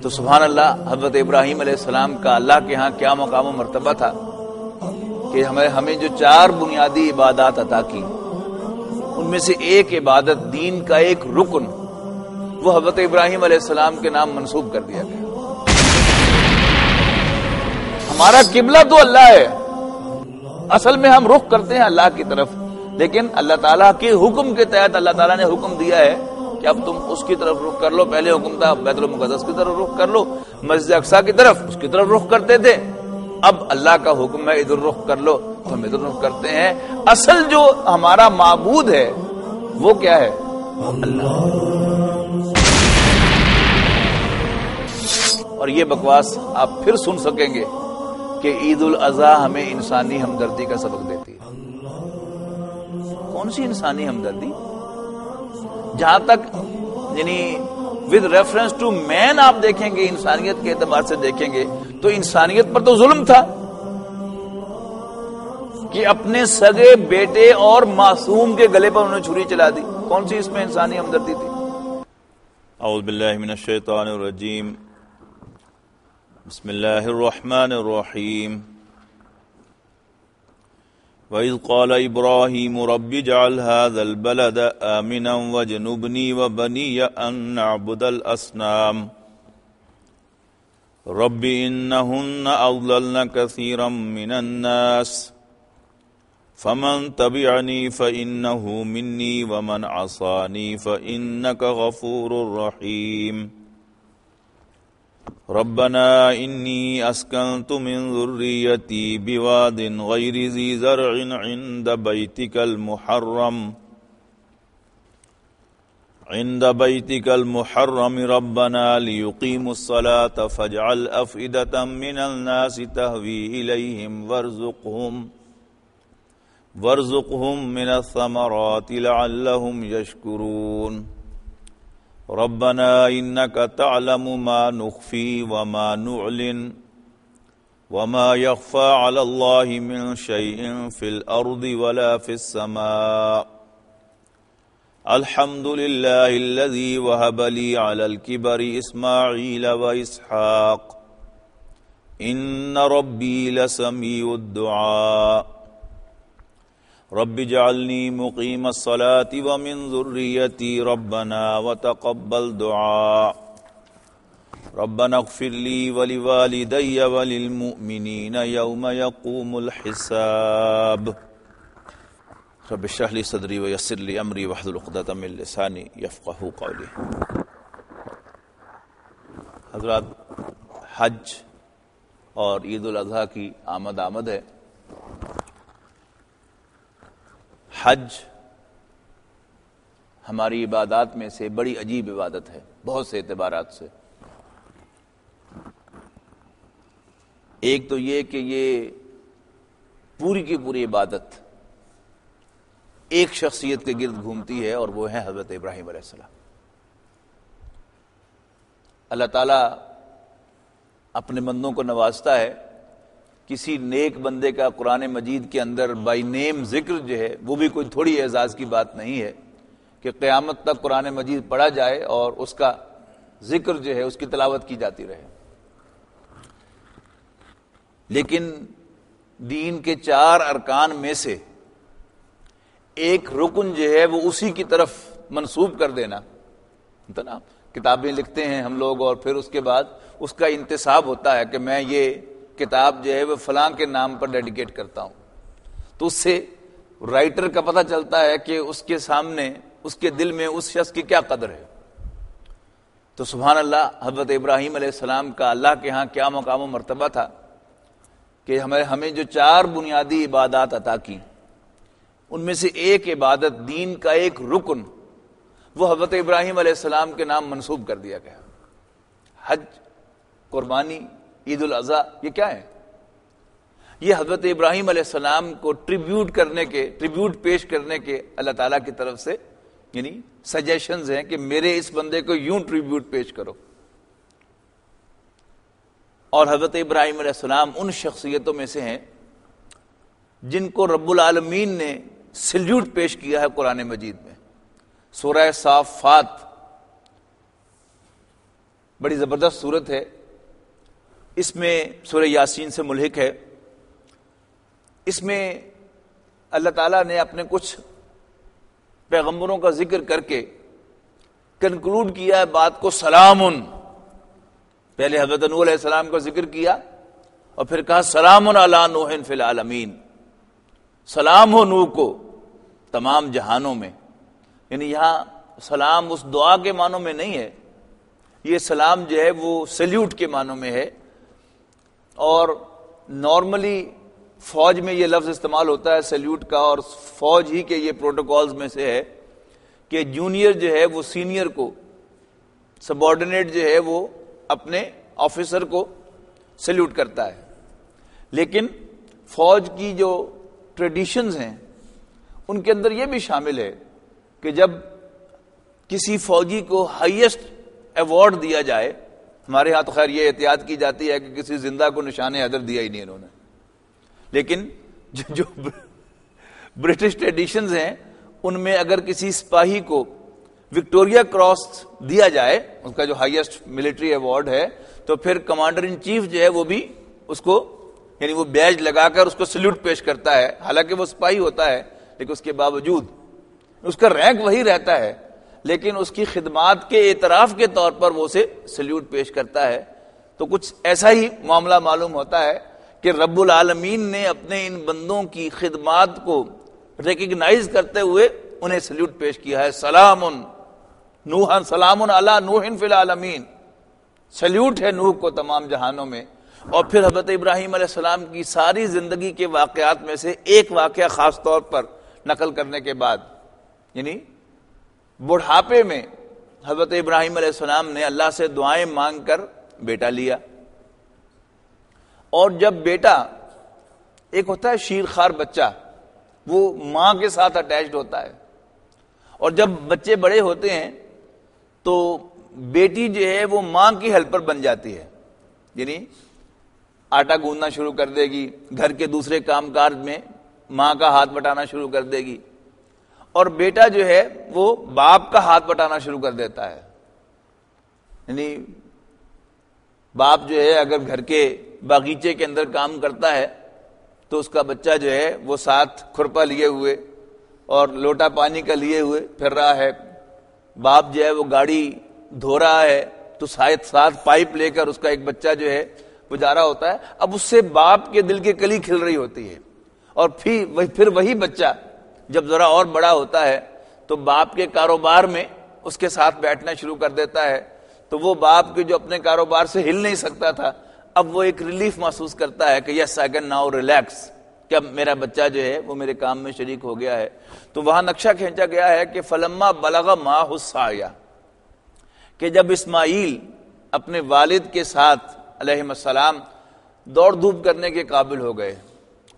تو سبحان اللہ، حضرت ابراہیم علیہ السلام کا اللہ کے ہاں کیا مقام و مرتبہ تھا کہ ہمیں جو 4 بنیادی عبادات عطا کی، ان میں سے ایک عبادت، دین کا ایک رکن، وہ حضرت ابراہیم علیہ السلام کے نام منسوب کر دیا گیا۔ ہمارا قبلہ تو اللہ ہے، اصل میں ہم رخ کرتے ہیں اللہ کی طرف، لیکن اللہ تعالیٰ کے حکم کے تحت اللہ تعالیٰ نے حکم دیا ہے کہ اب تم اس کی طرف رخ کر لو۔ پہلے حکم تھا بیت المقدس کی طرف رخ کر لو، مسجد اقصیٰ کی طرف، اس کی طرف رخ کرتے تھے۔ اب اللہ کا حکم ہے ادھر رخ کر لو، تو ہم ادھر رخ کرتے ہیں۔ اصل جو ہمارا معبود ہے وہ کیا ہے؟ اللہ۔ اور یہ بکواس آپ پھر سن سکیں گے کہ عید الاضحیٰ ہمیں انسانی ہمدردی کا سبق دیتی ہے۔ کون سی انسانی ہمدردی؟ جہاں تک یعنی ود ریفرنس ٹو مین آپ دیکھیں گے، انسانیت کے اعتبار سے دیکھیں گے تو انسانیت پر تو ظلم تھا کہ اپنے سگے بیٹے اور معصوم کے گلے پر انہوں نے چھری چلا دی۔ کون سی اس میں انسانی ہمدردی تھی؟ اعوذ باللہ من الشیطان الرجیم، بسم اللہ الرحمن الرحیم۔ وَإِذْ قَالَ إِبْرَاهِيمُ رَبِّ اجْعَلْ هَذَا الْبَلَدَ آمِنًا وَاجْنُبْنِي وَبَنِيَّ أَن نَّعْبُدَ الْأَصْنَامَ رَبِّ إِنَّهُنَّ أَضْلَلْنَ كَثِيرًا مِّنَ النَّاسِ فَمَن تَبِعَنِي فَإِنَّهُ مِنِّي وَمَنْ عَصَانِي فَإِنَّكَ غَفُورٌ رَّحِيمٌ ربنا إني أسكنت من ذريتي بواد غير ذي زرع عند بيتك المحرم ربنا ليقيموا الصلاة فاجعل أفئدة من الناس تهوي إليهم وارزقهم من الثمرات لعلهم يشكرون ربنا إنك تعلم ما نخفي وما نعلن وما يخفى على الله من شيء في الأرض ولا في السماء الحمد لله الذي وهب لي على الكبر إسماعيل وإسحاق إن ربي لسميع الدعاء رب اجعلني مقيم الصلاة ومن ذريتي ربنا وتقبل دعاء ربنا اغفر لي ولوالدي وللمؤمنين يوم يقوم الحساب رب اشرح لي صدري ويسر لي أمري واحلل عقدة من لساني يفقهوا قولي۔ حضرات، حج اور عید الاضحیٰ کی آمد ہے۔ حج ہماری عبادات میں سے بڑی عجیب عبادت ہے، بہت سے اعتبارات سے۔ ایک تو یہ کہ یہ پوری کی پوری عبادت ایک شخصیت کے گرد گھومتی ہے، اور وہ ہے حضرت ابراہیم علیہ السلام۔ اللہ تعالیٰ اپنے بندوں کو نوازتا ہے، کسی نیک بندے کا قرآن مجید کے اندر بائی نیم ذکر جو ہے وہ بھی کوئی تھوڑی اعزاز کی بات نہیں ہے کہ قیامت تک قرآن مجید پڑھا جائے اور اس کا ذکر جو ہے اس کی تلاوت کی جاتی رہے۔ لیکن دین کے 4 ارکان میں سے ایک رکن جو ہے وہ اسی کی طرف منسوب کر دینا، نا کتابیں لکھتے ہیں ہم لوگ اور پھر اس کے بعد اس کا انتساب ہوتا ہے کہ میں یہ کتاب جو ہے وہ فلاں کے نام پر ڈیڈیکیٹ کرتا ہوں، تو اس سے رائٹر کا پتہ چلتا ہے کہ اس کے سامنے اس کے دل میں اس شخص کی کیا قدر ہے۔ تو سبحان اللہ، حضرت ابراہیم علیہ السلام کا اللہ کے ہاں کیا مقام و مرتبہ تھا کہ ہمیں جو 4 بنیادی عبادات عطا کی، ان میں سے ایک عبادت، دین کا ایک رکن، وہ حضرت ابراہیم علیہ السلام کے نام منسوب کر دیا گیا۔ حج، قربانی، عید الاضحیٰ، یہ کیا ہے؟ یہ حضرت ابراہیم علیہ السلام کو ٹریبیوٹ پیش کرنے کے اللہ تعالیٰ کی طرف سے یعنی سجیشنز ہیں کہ میرے اس بندے کو یوں ٹریبیوٹ پیش کرو۔ اور حضرت ابراہیم علیہ السلام ان شخصیتوں میں سے ہیں جن کو رب العالمین نے سلیوٹ پیش کیا ہے قرآن مجید میں۔ سورہ صافات بڑی زبردست صورت ہے، اس میں سورہ یاسین سے ملحق ہے. اس میں اللہ تعالیٰ نے اپنے کچھ پیغمبروں کا ذکر کر کے کنکلوڈ کیا ہے بات کو سلامن. پہلے حضرت نوح علیہ السلام کا ذکر کیا اور پھر کہا سلامن علی نوح فی العالمین، سلام ہو نوح کو تمام جہانوں میں. یعنی یہاں سلام اس دعا کے معنوں میں نہیں ہے، یہ سلام جو ہے وہ سلیوٹ کے معنوں میں ہے. اور نارملی فوج میں یہ لفظ استعمال ہوتا ہے سلیوٹ کا، اور فوج ہی کے یہ پروٹوکالز میں سے ہے کہ جونیئر جو ہے وہ سینئر کو، سبارڈینیٹ جو ہے وہ اپنے آفیسر کو سلیوٹ کرتا ہے. لیکن فوج کی جو ٹریڈیشنز ہیں ان کے اندر یہ بھی شامل ہے کہ جب کسی فوجی کو ہائیسٹ ایوارڈ دیا جائے، ہمارے ہاں تو خیر یہ احتیاط کی جاتی ہے کہ کسی زندہ کو نشان حیدر دیا ہی نہیں انہوں نے، لیکن جو برٹش ٹریڈیشنز ہیں ان میں اگر کسی سپاہی کو وکٹوریا کراس دیا جائے، اس کا جو ہائیسٹ ملٹری ایوارڈ ہے، تو پھر کمانڈر ان چیف جو ہے وہ بھی اس کو، یعنی وہ بیج لگا کر اس کو سلیوٹ پیش کرتا ہے. حالانکہ وہ سپاہی ہوتا ہے لیکن اس کے باوجود اس کا رینک وہی رہتا ہے، لیکن اس کی خدمات کے اعتراف کے طور پر وہ اسے سلیوٹ پیش کرتا ہے. تو کچھ ایسا ہی معاملہ معلوم ہوتا ہے کہ رب العالمین نے اپنے ان بندوں کی خدمات کو ریکگنائز کرتے ہوئے انہیں سلیوٹ پیش کیا ہے. سلام نوح، سلام علی نوح فی العالمین، سلیوٹ ہے نوح کو تمام جہانوں میں. اور پھر حضرت ابراہیم علیہ السلام کی ساری زندگی کے واقعات میں سے ایک واقعہ خاص طور پر نقل کرنے کے بعد، یعنی بڑھاپے میں حضرت ابراہیم علیہ السلام نے اللہ سے دعائیں مانگ کر بیٹا لیا. اور جب بیٹا، ایک ہوتا ہے شیرخوار بچہ، وہ ماں کے ساتھ اٹیچڈ ہوتا ہے، اور جب بچے بڑے ہوتے ہیں تو بیٹی جو ہے وہ ماں کی ہیلپر بن جاتی ہے. یعنی آٹا گوندنا شروع کر دے گی، گھر کے دوسرے کام کاج میں ماں کا ہاتھ بٹانا شروع کر دے گی، اور بیٹا جو ہے وہ باپ کا ہاتھ بٹانا شروع کر دیتا ہے. یعنی باپ جو ہے اگر گھر کے باغیچے کے اندر کام کرتا ہے تو اس کا بچہ جو ہے وہ ساتھ کھرپا لیے ہوئے اور لوٹا پانی کا لیے ہوئے پھر رہا ہے. باپ جو ہے وہ گاڑی دھو رہا ہے تو ساتھ پائپ لے کر اس کا ایک بچہ جو ہے وہ جا رہا ہوتا ہے. اب اس سے باپ کے دل کی کلی کھل رہی ہوتی ہے، اور پھر وہی بچہ جب ذرا اور بڑا ہوتا ہے تو باپ کے کاروبار میں اس کے ساتھ بیٹھنا شروع کر دیتا ہے. تو وہ باپ کے جو اپنے کاروبار سے ہل نہیں سکتا تھا، اب وہ ایک ریلیف محسوس کرتا ہے کہ یس آئی کین ناؤ ریلیکس، کہ اب میرا بچہ جو ہے وہ میرے کام میں شریک ہو گیا ہے. تو وہاں نقشہ کھینچا گیا ہے کہ فلما بلغ معہ السعی، کہ جب اسماعیل اپنے والد کے ساتھ علیہ السلام دوڑ دھوپ کرنے کے قابل ہو گئے،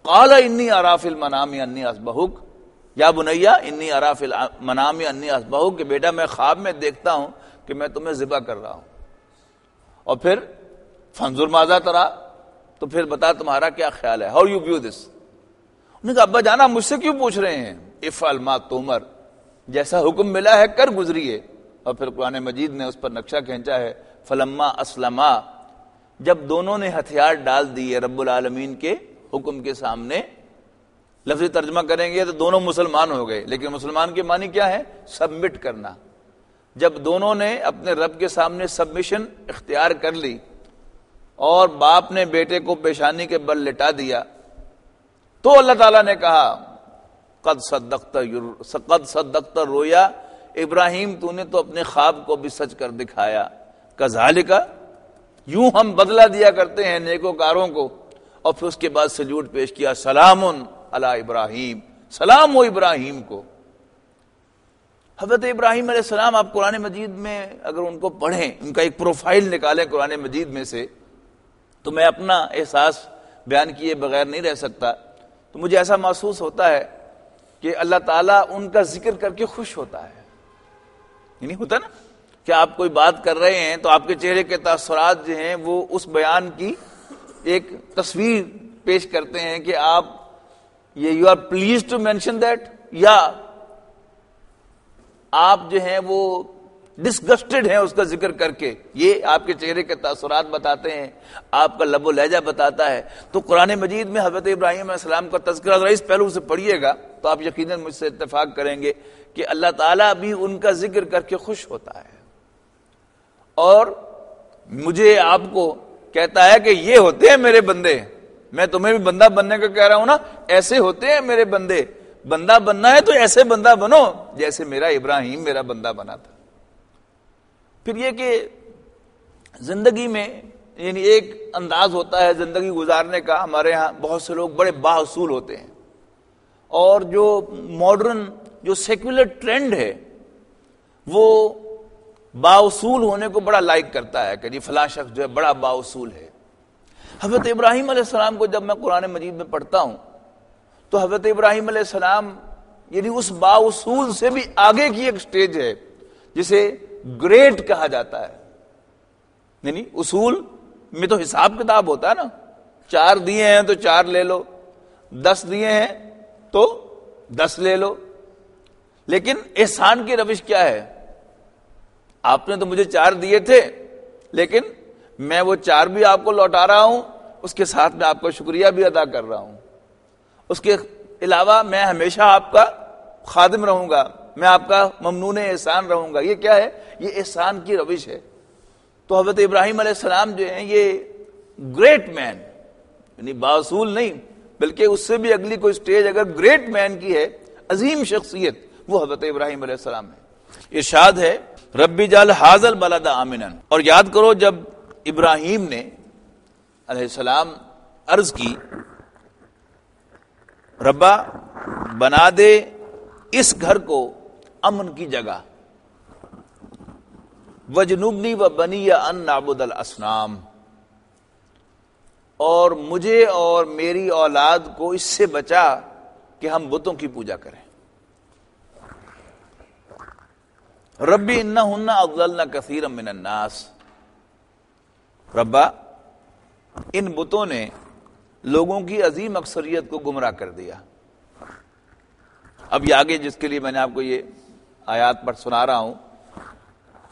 قال انی اری فی المنام انی اذبحک یا بنیا انی اری فی المنام انی اذبحک، کہ بیٹا میں خواب میں دیکھتا ہوں کہ میں تمہیں ذبح کر رہا ہوں. اور پھر فانظر ماذا ترى، تو پھر بتا تمہارا کیا خیال ہے، ہاؤ یو ویو دس. انہوں نے کہا ابا جانا مجھ سے کیوں پوچھ رہے ہیں، افعل ما تؤمر، جیسا حکم ملا ہے کر گزریے. اور پھر قرآن مجید نے اس پر نقشہ کھینچا ہے فلما اسلما، جب دونوں نے ہتھیار ڈال دیے رب العالمین کے حکم کے سامنے. لفظی ترجمہ کریں گے تو دونوں مسلمان ہو گئے، لیکن مسلمان کے معنی کیا ہے، سبمٹ کرنا. جب دونوں نے اپنے رب کے سامنے سبمیشن اختیار کر لی اور باپ نے بیٹے کو پیشانی کے بل لٹا دیا، تو اللہ تعالیٰ نے کہا قد صدقت رویا، ابراہیم تو نے تو اپنے خواب کو بھی سچ کر دکھایا. کذالک، یوں ہم بدلہ دیا کرتے ہیں نیکوکاروں کو. اور پھر اس کے بعد سلیوٹ پیش کیا، سلام علی ابراہیم، سلام ہو ابراہیم کو. حضرت ابراہیم علیہ السلام آپ قرآن مجید میں اگر ان کو پڑھیں، ان کا ایک پروفائل نکالیں قرآن مجید میں سے، تو میں اپنا احساس بیان کیے بغیر نہیں رہ سکتا. تو مجھے ایسا محسوس ہوتا ہے کہ اللہ تعالیٰ ان کا ذکر کر کے خوش ہوتا ہے. نہیں ہوتا نا کہ آپ کوئی بات کر رہے ہیں تو آپ کے چہرے کے تاثرات جو ہیں وہ اس بیان کی ایک تصویر پیش کرتے ہیں کہ آپ یہ you are please to mention that, یا آپ جو ہیں وہ ڈسگسٹڈ ہیں اس کا ذکر کر کے. یہ آپ کے چہرے کے تاثرات بتاتے ہیں, آپ کا لب و لہجہ بتاتا ہے. تو قرآن مجید میں حضرت ابراہیم علیہ السلام کا تذکرہ ذرا اس پہلو سے پڑھیے گا تو آپ یقیناً مجھ سے اتفاق کریں گے کہ اللہ تعالیٰ بھی ان کا ذکر کر کے خوش ہوتا ہے, اور مجھے آپ کو کہتا ہے کہ یہ ہوتے ہیں میرے بندے. میں تمہیں بھی بندہ بننے کا کہہ رہا ہوں نا, ایسے ہوتے ہیں میرے بندے. بندہ بننا ہے تو ایسے بندہ بنو جیسے میرا ابراہیم میرا بندہ بنا تھا. پھر یہ کہ زندگی میں یعنی ایک انداز ہوتا ہے زندگی گزارنے کا. ہمارے ہاں بہت سے لوگ بڑے بااصول ہوتے ہیں, اور جو ماڈرن جو سیکولر ٹرینڈ ہے وہ بااصول ہونے کو بڑا لائک کرتا ہے کہ جی فلاں شخص جو ہے بڑا بااصول ہے. حضرت ابراہیم علیہ السلام کو جب میں قرآن مجید میں پڑھتا ہوں تو حضرت ابراہیم علیہ السلام یعنی اس بااصول سے بھی آگے کی ایک سٹیج ہے جسے گریٹ کہا جاتا ہے. یعنی اصول میں تو حساب کتاب ہوتا ہے نا, 4 دیے ہیں تو 4 لے لو, 10 دیے ہیں تو 10 لے لو. لیکن احسان کی روش کیا ہے؟ آپ نے تو مجھے 4 دیے تھے لیکن میں وہ 4 بھی آپ کو لوٹا رہا ہوں, اس کے ساتھ میں آپ کا شکریہ بھی ادا کر رہا ہوں. اس کے علاوہ میں ہمیشہ آپ کا خادم رہوں گا, میں آپ کا ممنون احسان رہوں گا. یہ کیا ہے؟ یہ احسان کی روش ہے. تو حضرت ابراہیم علیہ السلام جو ہیں یہ گریٹ مین, یعنی بااصول نہیں بلکہ اس سے بھی اگلی کوئی سٹیج اگر گریٹ مین کی ہے, عظیم شخصیت, وہ حضرت ابراہیم علیہ السلام ہے. ارشاد ہے ربی جعل ھذا البلد آمنا. اور یاد کرو جب ابراہیم نے علیہ السلام عرض کی ربا بنا دے اس گھر کو امن کی جگہ, وجنبنی و بنی ان نعبد الاصنام, اور مجھے اور میری اولاد کو اس سے بچا کہ ہم بتوں کی پوجا کریں. ربی انہن اضللن کثیرا من الناس. ربا ان بتوں نے لوگوں کی عظیم اکثریت کو گمراہ کر دیا. اب یہ آگے جس کے لیے میں نے آپ کو یہ آیات پر سنا رہا ہوں,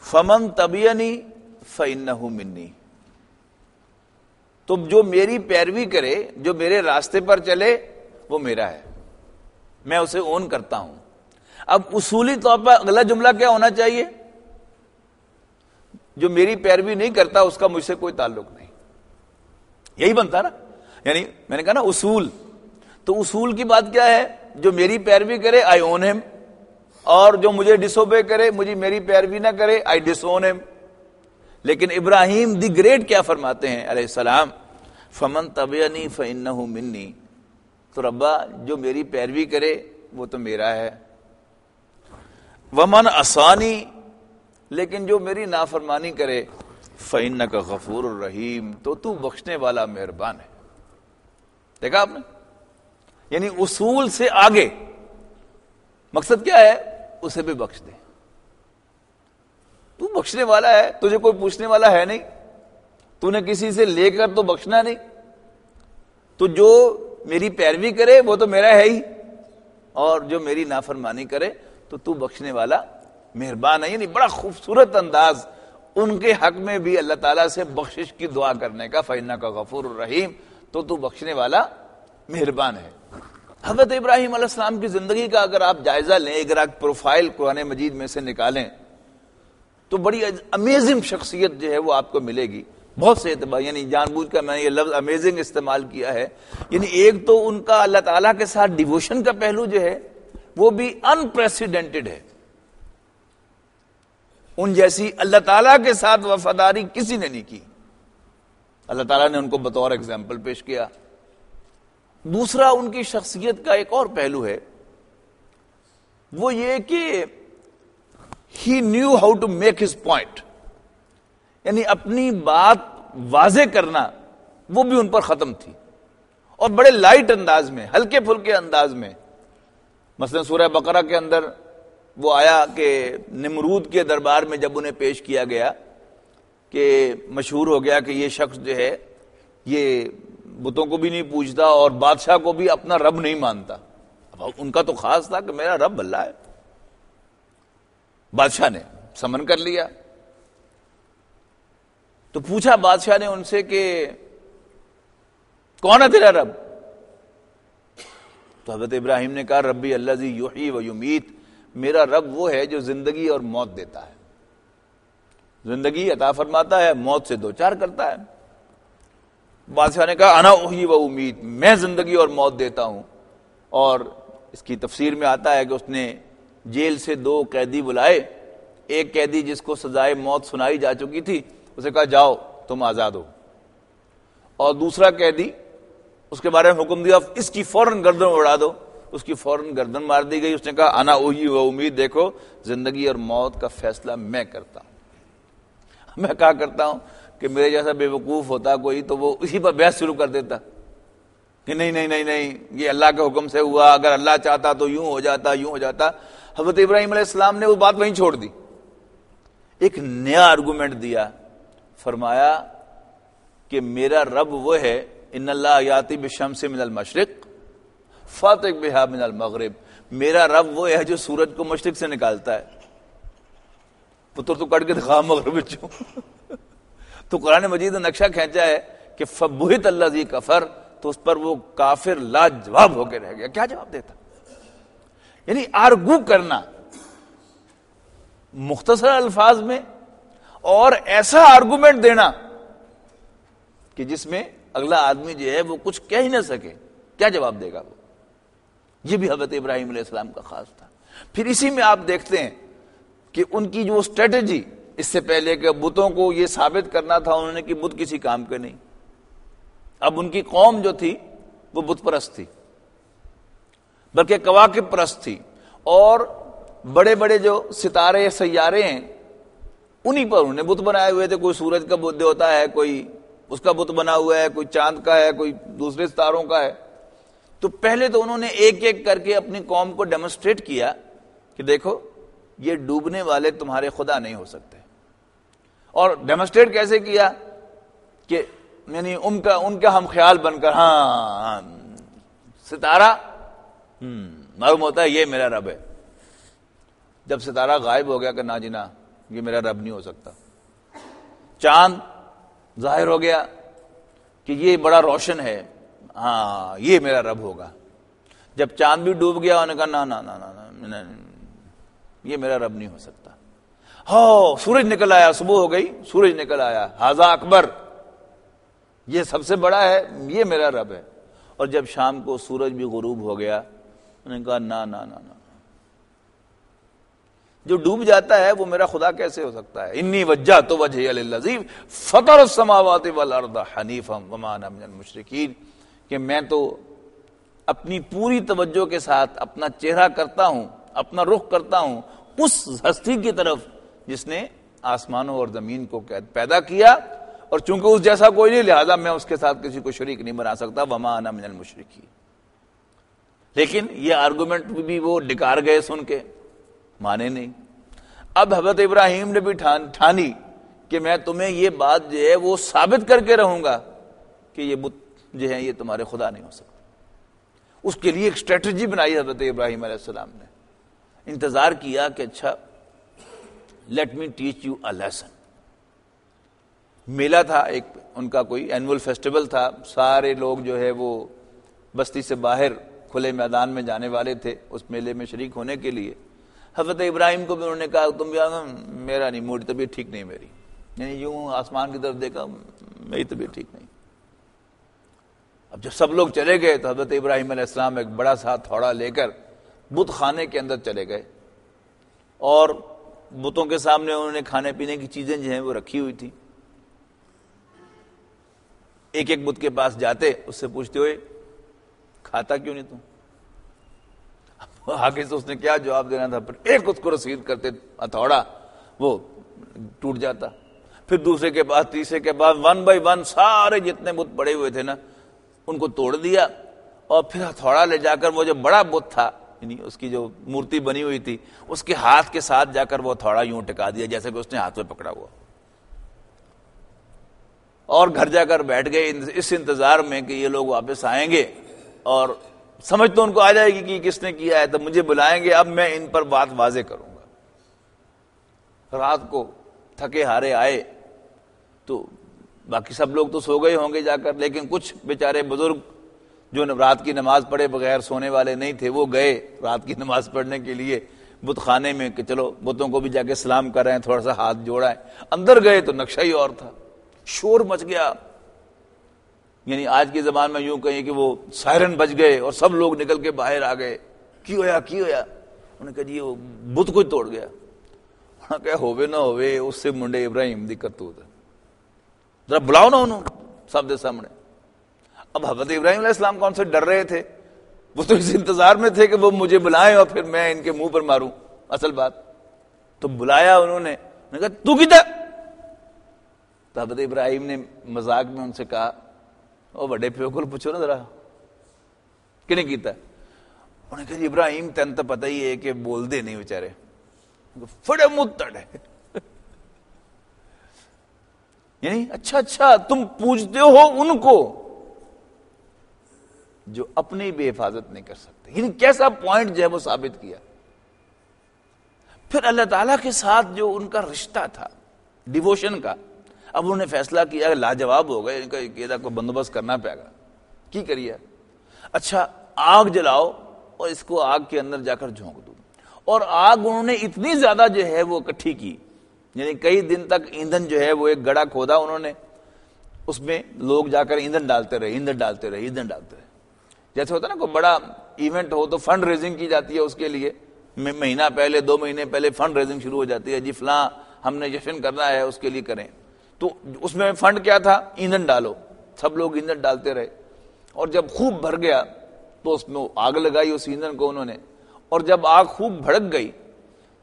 فمن تبعنی فانہ منی. تو جو میری پیروی کرے, جو میرے راستے پر چلے, وہ میرا ہے, میں اسے اون کرتا ہوں. اب اصولی طور پر اگلا جملہ کیا ہونا چاہیے؟ جو میری پیروی نہیں کرتا اس کا مجھ سے کوئی تعلق نہیں. یہی بنتا نا, یعنی میں نے کہا نا اصول, تو اصول کی بات کیا ہے؟ جو میری پیروی کرے آئی اون ہم, اور جو مجھے ڈس اوبے کرے, مجھے میری پیروی نہ کرے, آئی ڈس اون ہم. لیکن ابراہیم دی گریٹ کیا فرماتے ہیں علیہ السلام, فمن تبعنی فانہ منی. تو ربا جو میری پیروی کرے وہ تو میرا ہے. ومن عصانی, لیکن جو میری نافرمانی کرے, فإنک غفور الرحیم, تو بخشنے والا مہربان ہے. دیکھا آپ نے, یعنی اصول سے آگے مقصد کیا ہے؟ اسے بھی بخش دے. تو بخشنے والا ہے, تجھے کوئی پوچھنے والا ہے نہیں, تو نے کسی سے لے کر تو بخشنا نہیں. تو جو میری پیروی کرے وہ تو میرا ہے ہی, اور جو میری نافرمانی کرے تو بخشنے والا مہربان ہے. یعنی بڑا خوبصورت انداز ان کے حق میں بھی اللہ تعالیٰ سے بخشش کی دعا کرنے کا, فإنک غفور الرحیم, تو بخشنے والا مہربان ہے. حضرت ابراہیم علیہ السلام کی زندگی کا اگر آپ جائزہ لیں, اگر آپ پروفائل قرآن مجید میں سے نکالیں تو بڑی امیزنگ شخصیت جو ہے وہ آپ کو ملے گی بہت سے اعتبار. یعنی جان بوجھ کر میں نے یہ لفظ امیزنگ استعمال کیا ہے. یعنی ایک تو ان کا اللہ تعالیٰ کے ساتھ ڈیووشن کا پہلو جو ہے وہ بھی انپریسیڈنٹڈ ہے. ان جیسی اللہ تعالیٰ کے ساتھ وفاداری کسی نے نہیں کی. اللہ تعالیٰ نے ان کو بطور ایگزامپل پیش کیا. دوسرا ان کی شخصیت کا ایک اور پہلو ہے, وہ یہ کہ he knew how to make his point. یعنی اپنی بات واضح کرنا وہ بھی ان پر ختم تھی, اور بڑے لائٹ انداز میں, ہلکے پھلکے انداز میں. مثلا سورہ بقرہ کے اندر وہ آیا کہ نمرود کے دربار میں جب انہیں پیش کیا گیا کہ مشہور ہو گیا کہ یہ شخص جو ہے یہ بتوں کو بھی نہیں پوجتا اور بادشاہ کو بھی اپنا رب نہیں مانتا. اب ان کا تو خاص تھا کہ میرا رب اللہ ہے. بادشاہ نے سمن کر لیا. تو پوچھا بادشاہ نے ان سے کہ کون ہے تیرا رب؟ تو حضرت ابراہیم نے کہا ربی الذی یحیی و یمیت، میرا رب وہ ہے جو زندگی اور موت دیتا ہے، زندگی عطا فرماتا ہے، موت سے دوچار کرتا ہے. بادشاہ نے کہا انا احیی و امیت، میں زندگی اور موت دیتا ہوں. اور اس کی تفسیر میں آتا ہے کہ اس نے جیل سے 2 قیدی بلائے. ایک قیدی جس کو سزائے موت سنائی جا چکی تھی، اسے کہا جاؤ تم آزاد ہو. اور دوسرا قیدی، اس کے بارے میں حکم دیا اس کی فوراً گردن اڑا دو. اس کی فوراً گردن مار دی گئی. اس نے کہا انا احیی و امید، دیکھو زندگی اور موت کا فیصلہ میں کرتا ہوں. میں کہا کرتا ہوں کہ میرے جیسا بے وقوف ہوتا کوئی تو وہ اسی پر بحث شروع کر دیتا کہ نہیں نہیں نہیں نہیں یہ اللہ کے حکم سے ہوا، اگر اللہ چاہتا تو یوں ہو جاتا یوں ہو جاتا. حضرت ابراہیم علیہ السلام نے وہ بات وہیں چھوڑ دی، ایک نیا آرگومنٹ دیا. فرمایا کہ میرا رب وہ ہے ان اللہ یاتی بالشمس من المشرق فاتق بہا من المغرب، میرا رب وہ ہے جو سورج کو مشرق سے نکالتا ہے. پتر تو کٹ کے دکھا مغرب چوں. تو قرآن مجید نے نقشہ کھینچا ہے کہ فبہت الذی کفر، تو اس پر وہ کافر لاجواب ہو کے رہ گیا. کیا جواب دیتا؟ یعنی آرگو کرنا مختصر الفاظ میں اور ایسا آرگومنٹ دینا کہ جس میں اگلا آدمی جو ہے وہ کچھ کہہ ہی نہ سکے. کیا جواب دے گا وہ؟ یہ بھی حضرت ابراہیم علیہ السلام کا خاص تھا. پھر اسی میں آپ دیکھتے ہیں کہ ان کی جو اسٹریٹجی اس سے پہلے کہ بتوں کو یہ ثابت کرنا تھا انہوں نے کہ بت کسی کام کے نہیں. اب ان کی قوم جو تھی وہ بت پرست تھی، بلکہ کواکب پرست تھی، اور بڑے بڑے جو ستارے سیارے ہیں انہی پر انہوں نے بت بنائے ہوئے تھے. کوئی سورج کا بت ہوتا ہے، کوئی اس کا بت بنا ہوا ہے، کوئی چاند کا ہے، کوئی دوسرے ستاروں کا ہے. تو پہلے تو انہوں نے ایک ایک کر کے اپنی قوم کو ڈیمونسٹریٹ کیا کہ دیکھو یہ ڈوبنے والے تمہارے خدا نہیں ہو سکتے. اور ڈیمونسٹریٹ کیسے کیا کہ یعنی ان کا ہم خیال بن کر ہاں ستارہ معلوم ہوتا ہے یہ میرا رب ہے. جب ستارہ غائب ہو گیا کہ نا جی نا یہ میرا رب نہیں ہو سکتا. چاند ظاہر ہو گیا کہ یہ بڑا روشن ہے، ہاں یہ میرا رب ہوگا. جب چاند بھی ڈوب گیا انہوں نے کہا نا نا نا نا نا یہ میرا رب نہیں ہو سکتا. ہاں سورج نکل آیا، صبح ہو گئی سورج نکل آیا، ھذا اکبر یہ سب سے بڑا ہے، یہ میرا رب ہے. اور جب شام کو سورج بھی غروب ہو گیا انہوں نے کہا نا نا نا نا جو ڈوب جاتا ہے وہ میرا خدا کیسے ہو سکتا ہے. انی وجہت وجہی للذی فطر السماوات والارض حنیفا وما انا من المشرکین، کہ میں تو اپنی پوری توجہ کے ساتھ اپنا چہرہ کرتا ہوں، اپنا رخ کرتا ہوں اس ہستی کی طرف جس نے آسمانوں اور زمین کو پیدا کیا، اور چونکہ اس جیسا کوئی نہیں لہذا میں اس کے ساتھ کسی کو شریک نہیں بنا سکتا. وما انا من المشرکین. لیکن یہ آرگومنٹ بھی وہ ڈکار گئے سن کے، مانے نہیں. اب حضرت ابراہیم نے بھی ٹھانی کہ میں تمہیں یہ بات جو ہے وہ ثابت کر کے رہوں گا کہ یہ بت جو ہے یہ تمہارے خدا نہیں ہو سکتے. اس کے لیے ایک اسٹریٹجی بنائی حضرت ابراہیم علیہ السلام نے. انتظار کیا کہ اچھا let me teach you a lesson. میلہ تھا ایک ان کا، کوئی اینول فیسٹیول تھا، سارے لوگ جو ہے وہ بستی سے باہر کھلے میدان میں جانے والے تھے اس میلے میں شریک ہونے کے لیے. حضرت ابراہیم کو بھی انہوں نے کہا تم بھی آگا، میرا نہیں، موڈ طبیعت ٹھیک نہیں میری، یعنی یوں آسمان کی طرف دیکھا میری طبیعت ٹھیک نہیں. اب جب سب لوگ چلے گئے تو حضرت ابراہیم علیہ السلام ایک بڑا سا تھوڑا لے کر بت خانے کے اندر چلے گئے، اور بتوں کے سامنے انہوں نے کھانے پینے کی چیزیں جو ہیں وہ رکھی ہوئی تھی. ایک ایک بت کے پاس جاتے اس سے پوچھتے ہوئے کھاتا کیوں نہیں تم؟ آگے سے اس نے کیا جواب دینا تھا، پھر ایک اس کو رسید کرتے ہتھوڑا وہ ٹوٹ جاتا. پھر دوسرے کے بعد تیسرے کے بعد 1 بائی 1 سارے جتنے بت پڑے ہوئے تھے نا ان کو توڑ دیا، اور پھر ہتھوڑا لے جا کر وہ جو بڑا بت تھا یعنی اس کی جو مورتی بنی ہوئی تھی اس کے ہاتھ کے ساتھ جا کر وہ ہتھوڑا یوں ٹکا دیا جیسے کہ اس نے ہاتھ میں پکڑا ہوا، اور گھر جا کر بیٹھ گئے اس انتظار میں کہ یہ لوگ واپس آئیں گے اور سمجھ تو ان کو آ جائے گی کہ کس نے کیا ہے، تو مجھے بلائیں گے، اب میں ان پر بات واضح کروں گا. رات کو تھکے ہارے آئے تو باقی سب لوگ تو سو گئے ہوں گے جا کر، لیکن کچھ بیچارے بزرگ جو رات کی نماز پڑھے بغیر سونے والے نہیں تھے، وہ گئے رات کی نماز پڑھنے کے لیے بت خانے میں کہ چلو بتوں کو بھی جا کے سلام کر رہے ہیں، تھوڑا سا ہاتھ جوڑا ہے۔ اندر گئے تو نقشہ ہی اور تھا، شور مچ گیا، یعنی آج کے زبان میں یوں کہیں کہ وہ سائرن بج گئے اور سب لوگ نکل کے باہر آ گئے۔ کی ہویا انہوں نے کہا جی وہ بت کو توڑ گیا۔ انہوں نے کہا ہووے نہ ہووے اس سے منڈے ابراہیم دی کرتوت ہے، ذرا بلاؤ نا انہوں سب دے سامنے۔ اب حضرت ابراہیم علیہ السلام کون سے ڈر رہے تھے، وہ تو اس انتظار میں تھے کہ وہ مجھے بلائیں اور پھر میں ان کے منہ پر ماروں اصل بات۔ تو بلایا انہوں نے کہا تو کیتا؟ تو حضرت ابراہیم نے مذاق میں ان سے کہا او بڑے پیو کو پوچھو نا ذرا کہ نہیں کیتا۔ انہوں نے کہا جی ابراہیم تین تو پتہ ہی ہے کہ بول دے نہیں بیچارے، فڑے متڑ ہے، یعنی اچھا تم پوچھتے ہو ان کو جو اپنی بھی حفاظت نہیں کر سکتے، یعنی کیسا پوائنٹ جو ہے وہ ثابت کیا۔ پھر اللہ تعالیٰ کے ساتھ جو ان کا رشتہ تھا ڈیووشن کا، اب انہوں نے فیصلہ کیا کہ لاجواب ہو گئے، ان کا یہ کو بندوبست کرنا پڑے گا، کی کریے؟ اچھا آگ جلاؤ اور اس کو آگ کے اندر جا کر جھونک دو، اور آگ انہوں نے اتنی زیادہ جو ہے وہ اکٹھی کی، یعنی کئی دن تک ایندھن جو ہے وہ ایک گڑھا کھودا انہوں نے، اس میں لوگ جا کر ایندھن ڈالتے رہے۔ جیسے ہوتا ہے نا کوئی بڑا ایونٹ ہو تو فنڈ ریزنگ کی جاتی ہے، اس کے لیے مہینہ پہلے 2 مہینے پہلے فنڈ ریزنگ شروع ہو جاتی ہے، جی فلاں ہم نے جشن کرنا ہے اس کے لیے کریں۔ تو اس میں فنڈ کیا تھا، ایندھن ڈالو، سب لوگ ایندھن ڈالتے رہے، اور جب خوب بھر گیا تو اس میں آگ لگائی اس ایندھن کو انہوں نے، اور جب آگ خوب بھڑک گئی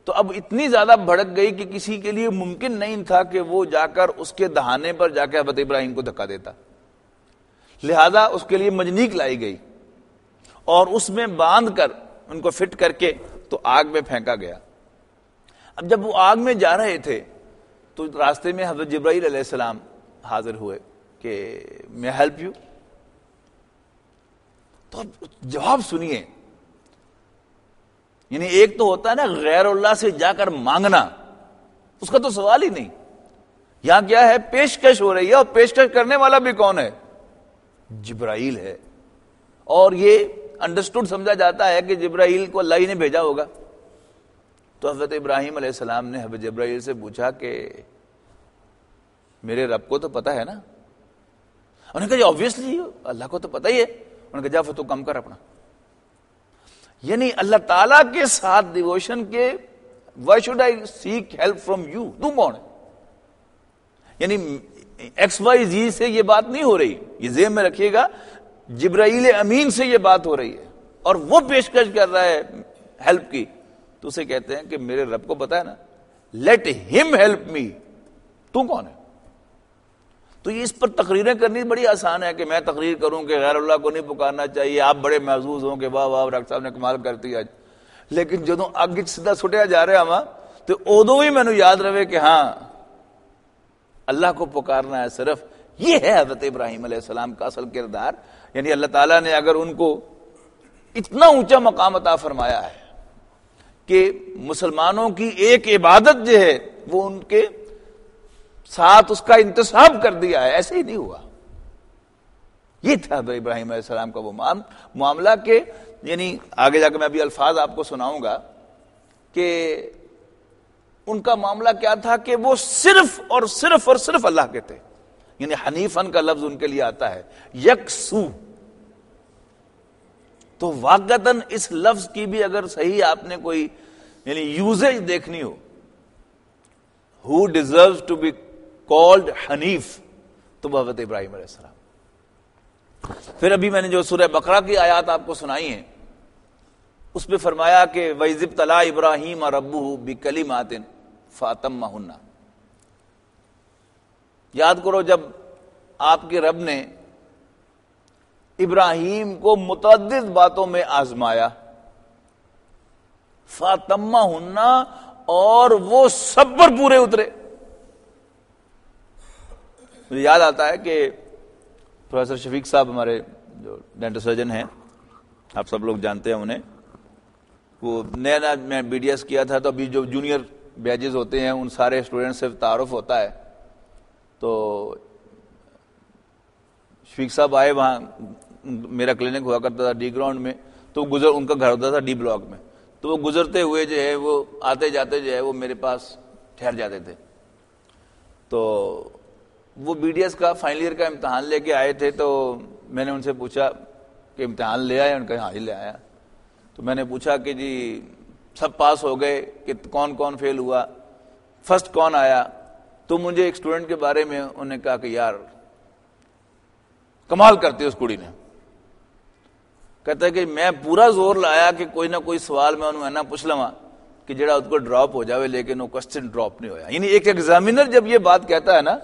تو اب اتنی زیادہ بھڑک گئی کہ کسی کے لیے ممکن نہیں تھا کہ وہ جا کر اس کے دہانے پر جا کے حضرت ابراہیم کو دھکا دیتا، لہذا اس کے لیے منجنیق لائی گئی اور اس میں باندھ کر ان کو فٹ کر کے تو آگ میں پھینکا گیا۔ اب جب وہ آگ میں جا رہے تھے تو راستے میں حضرت جبرائیل علیہ السلام حاضر ہوئے کہ میں ہیلپ یو، تو اب جواب سنیے، یعنی ایک تو ہوتا ہے نا غیر اللہ سے جا کر مانگنا، اس کا تو سوال ہی نہیں، یہاں کیا ہے پیشکش ہو رہی ہے، اور پیشکش کرنے والا بھی کون ہے، جبرائیل ہے، اور یہ انڈرسٹوڈ سمجھا جاتا ہے کہ جبرائیل کو اللہ ہی نے بھیجا ہوگا۔ تو حضرت ابراہیم علیہ السلام نے حضرت جبرائیل سے پوچھا کہ میرے رب کو تو پتا ہے نا؟ انہوں نے کہا جی آبویسلی اللہ کو تو پتا ہی ہے۔ انہوں نے کہا جا فتو کم کر اپنا، یعنی اللہ تعالیٰ کے ساتھ ڈیووشن کے why should I seek help from you, تم کون ہے؟ یعنی ایکس وائی زی سے یہ بات نہیں ہو رہی، یہ ذہن میں رکھیے گا، جبرائیل امین سے یہ بات ہو رہی ہے اور وہ پیشکش کر رہا ہے ہیلپ کی، تو اسے کہتے ہیں کہ میرے رب کو پتا ہے نا، لیٹ ہم ہیلپ می، تو کون ہے؟ تو یہ اس پر تقریریں کرنی بڑی آسان ہے کہ میں تقریر کروں کہ غیر اللہ کو نہیں پکارنا چاہیے، آپ بڑے محظوظ ہوں کہ واہ واہ ڈاکٹر صاحب نے کمال کرتی آج، لیکن جدوں اگ سیدھا سٹیا جا رہا ہاں تو ادو ہی مینوں یاد رہے کہ ہاں اللہ کو پکارنا ہے صرف۔ یہ ہے حضرت ابراہیم علیہ السلام کا اصل کردار، یعنی اللہ تعالیٰ نے اگر ان کو اتنا اونچا مقام عطا فرمایا ہے کہ مسلمانوں کی ایک عبادت جو ہے وہ ان کے ساتھ اس کا انتصاب کر دیا ہے، ایسے ہی نہیں ہوا۔ یہ تھا حضرت ابراہیم علیہ السلام کا وہ معاملہ کہ یعنی آگے جا کے میں ابھی الفاظ آپ کو سناؤں گا کہ ان کا معاملہ کیا تھا کہ وہ صرف اور صرف اللہ کے تھے، یعنی حنیفن کا لفظ ان کے لیے آتا ہے یکسو، تو واقعتاً اس لفظ کی بھی اگر صحیح آپ نے کوئی یعنی یوزیج دیکھنی ہو، who deserves to be called Hanif, تو وہ حضرت ابراہیم علیہ السلام۔ پھر ابھی میں نے جو سورہ بقرہ کی آیات آپ کو سنائی ہیں اس پہ فرمایا کہ وَإِذِ ابْتَلَىٰ إِبْرَاهِيمَ رَبُّهُ بِكَلِمَاتٍ فَأَتَمَّهُنَّ، یاد کرو جب آپ کے رب نے ابراہیم کو متعدد باتوں میں آزمایا، فَأَتَمَّهُنَّ، اور وہ سب پر پورے اترے۔ مجھے یاد آتا ہے کہ پروفیسر شفیق صاحب ہمارے جو ڈینٹل سرجن ہیں، آپ سب لوگ جانتے ہیں انہیں، وہ نیا میں بی ڈی ایس کیا تھا تو ابھی جو جونیئر بیچز ہوتے ہیں ان سارے اسٹوڈنٹ سے تعارف ہوتا ہے. تو شفیق صاحب آئے, وہاں میرا کلینک ہوا کرتا تھا ڈی گراؤنڈ میں, تو ان کا گھر ہوتا تھا ڈی بلاک میں. تو وہ گزرتے ہوئے جو ہے وہ آتے جاتے جو ہے وہ میرے پاس ٹھہر جاتے تھے. تو وہ بی ڈی ایس کا فائنل ایئر کا امتحان لے کے آئے تھے. تو میں نے ان سے پوچھا کہ امتحان لے آئے؟ ان کا ہاں جی لے آیا. تو میں نے پوچھا کہ جی سب پاس ہو گئے کہ کون کون فیل ہوا, فرسٹ کون آیا؟ تو مجھے ایک اسٹوڈنٹ کے بارے میں انہوں نے کہا کہ یار کمال کرتی اس کڑی نے. کہتا ہے کہ میں پورا زور لایا کہ کوئی نہ کوئی سوال میں انہوں اینا پوچھ لوا کہ جڑا اس کو ڈراپ ہو جاوے, لیکن وہ کوسچن ڈراپ نہیں ہویا. یعنی ایک ایگزامینر جب یہ بات کہتا ہے نا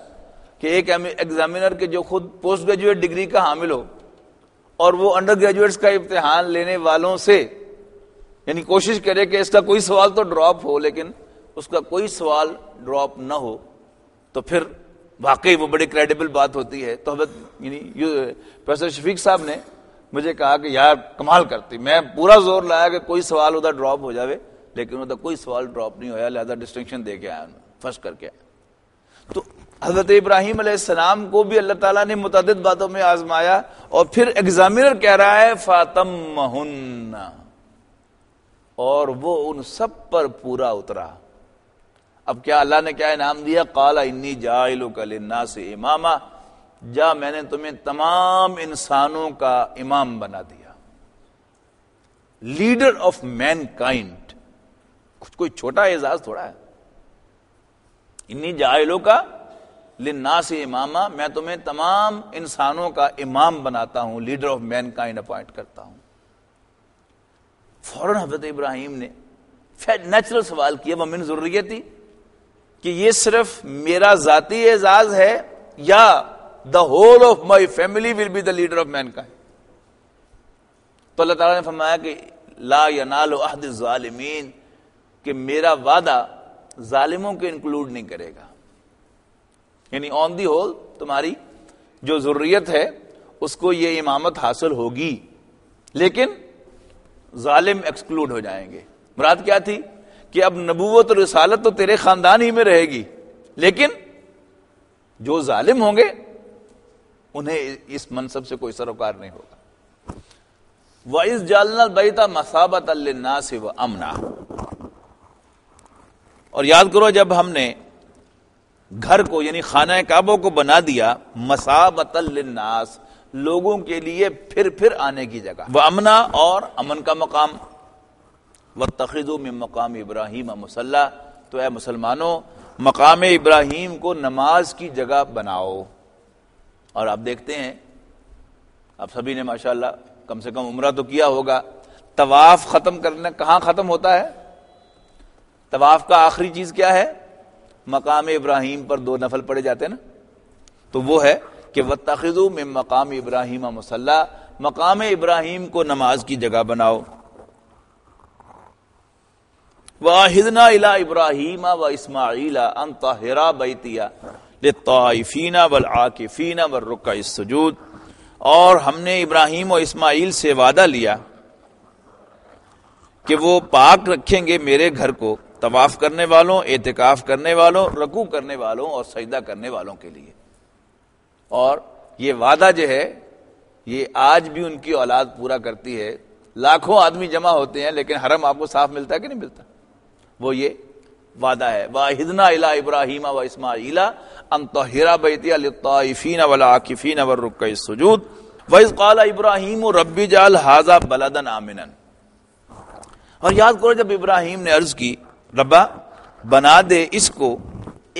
کہ ایک ایگزامینر کے جو خود پوسٹ گریجویٹ ڈگری کا حامل ہو اور وہ انڈر گریجویٹس کا امتحان لینے والوں سے یعنی کوشش کرے کہ اس کا کوئی سوال تو ڈراپ ہو لیکن اس کا کوئی سوال ڈراپ نہ ہو, تو پھر واقعی وہ بڑی کریڈیبل بات ہوتی ہے. تو یعنی پروفیسر شفیق صاحب نے مجھے کہا کہ یار کمال کرتی, میں پورا زور لایا کہ کوئی سوال ادھر ڈراپ ہو جاوے لیکن ادھر کوئی سوال ڈراپ نہیں ہویا, لہذا ڈسٹنکشن دے کے آیا, فرسٹ کر کے آیا. تو حضرت ابراہیم علیہ السلام کو بھی اللہ تعالیٰ نے متعدد باتوں میں آزمایا, اور پھر ایگزامینر کہہ رہا ہے فاتمہن, اور وہ ان سب پر پورا اترا. اب کیا اللہ نے کیا انعام دیا؟ قال انی جاعلک للناس اماما, جا میں نے تمہیں تمام انسانوں کا امام بنا دیا, لیڈر آف مین کائنڈ. کوئی چھوٹا اعزاز تھوڑا ہے. انی جاعلک للناس اماما, میں تمہیں تمام انسانوں کا امام بناتا ہوں, leader of mankind appoint کرتا ہوں. فوراً حضرت ابراہیم نے نیچرل سوال کیا ومن ذریتی, کہ یہ صرف میرا ذاتی اعزاز ہے یا the whole of my family will be the leader of mankind. تو اللہ تعالیٰ نے فرمایا کہ لا ینال عہد الظالمین, کہ میرا وعدہ ظالموں کو انکلوڈ نہیں کرے گا. یعنی آن دی ہول تمہاری جو ذریت ہے اس کو یہ امامت حاصل ہوگی, لیکن ظالم ایکسکلوڈ ہو جائیں گے. مراد کیا تھی کہ اب نبوت اور رسالت تو تیرے خاندان ہی میں رہے گی, لیکن جو ظالم ہوں گے انہیں اس منصب سے کوئی سروکار نہیں ہوگا. وَإِذْ جَعَلْنَا الْبَيْتَ مَثَابَةً لِلنَّاسِ وَأَمْنًا, اور یاد کرو جب ہم نے گھر کو یعنی خانہ کعبہ کو بنا دیا مَثَابَةً لِلنَّاسِ, لوگوں کے لیے پھر آنے کی جگہ, وَأَمْنًا, اور امن کا مقام, وَاتَّخِذُوا مِن مَقَامِ إِبْرَاهِيمَ مُصَلًّى, تو اے مسلمانوں مقام ابراہیم کو نماز کی جگہ بناؤ. اور آپ دیکھتے ہیں آپ سبھی نے ماشاءاللہ کم سے کم عمرہ تو کیا ہوگا, طواف ختم کرنا کہاں ختم ہوتا ہے؟ طواف کا آخری چیز کیا ہے؟ مقام ابراہیم پر 2 نفل پڑے جاتے ہیں نا, تو وہ ہے کہ وَاتَّخِذُوا مِن مَقَامِ إِبْرَاهِيمَ مُصَلًّى, مقام ابراہیم کو نماز کی جگہ بناؤ. وَعَهِدْنَا إِلَىٰ إِبْرَاهِيمَ وَإِسْمَاعِيلَ أَن طَهِّرَا بَيْتِيَ لِلطَّائِفِينَ وَالْعَاكِفِينَ وَالرُّكَّعِ السُّجُودِ, اور ہم نے ابراہیم و اسماعیل سے وعدہ لیا کہ وہ پاک رکھیں گے میرے گھر کو طواف کرنے والوں, اعتکاف کرنے والوں, رکوع کرنے والوں اور سجدہ کرنے والوں کے لیے. اور یہ وعدہ جو ہے یہ آج بھی ان کی اولاد پورا کرتی ہے. لاکھوں آدمی جمع ہوتے ہیں لیکن حرم آپ کو صاف ملتا ہے کہ نہیں ملتا؟ وہ یہ وعدہ ہے وَعَهِدْنَا إِلَىٰ إِبْرَاهِيمَ وَإِسْمَاعِيلَ أَن طَهِّرَا بَيْتِيَ لِلطَّائِفِينَ وَالْعَاكِفِينَ وَالرُّكَّعِ السُّجُودِ وَإِذْ قَالَ إِبْرَاهِيمُ رَبِّ اجْعَلْ هَٰذَا بَلَدًا آمِنًا. اور یاد کرو جب ابراہیم نے عرض کی ربا بنا دے اس کو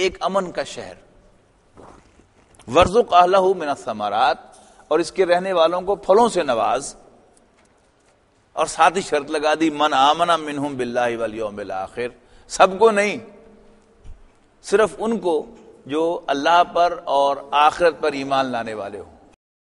ایک امن کا شہر, وَارْزُقْ أَهْلَهُ مِنَ الثَّمَرَاتِ, اور اس کے رہنے والوں کو پھلوں سے نواز, اور ساتھ ہی شرط لگا دی من آمن منہم باللہ والیوم الآخر, سب کو نہیں, صرف ان کو جو اللہ پر اور آخرت پر ایمان لانے والے ہوں.